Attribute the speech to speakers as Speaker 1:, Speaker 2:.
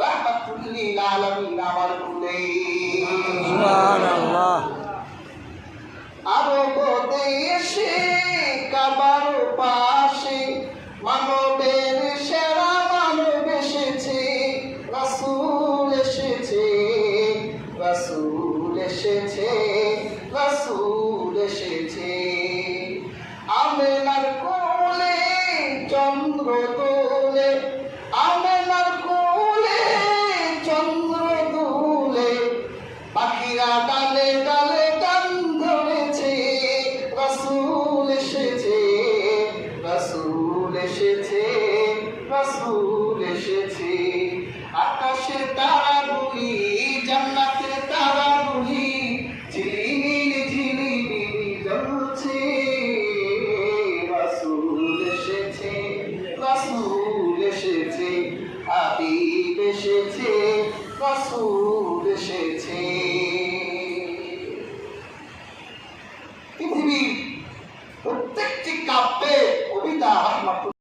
Speaker 1: রাহমাতুল লিল আলামিন আমার কুলে।
Speaker 2: সুবহানাল্লাহ।
Speaker 1: আরব দেশে কাবার পাশে মানবের সেরা মানব এসেছে, রাসূল এসেছে, রাসূল এসেছে, রাসূল এসেছে। আমেনার কোলে চন্দ্র দোলে, আমেনার কোলে চন্দ্র দোলে, পাখিরা ডালে ডালে গান ধরেছে, রাসূল এসেছে, রাসূল এসেছে, রাসূল এসেছে। আকাশের তারাগুলি জান্নাতের তারাগুলি ঝিলিমিলি ঝিলিমিলি জ্বলছে, রাসূল এসেছে, রাসূল এসেছে, হাবিব এসেছে, রাসূল এসেছে।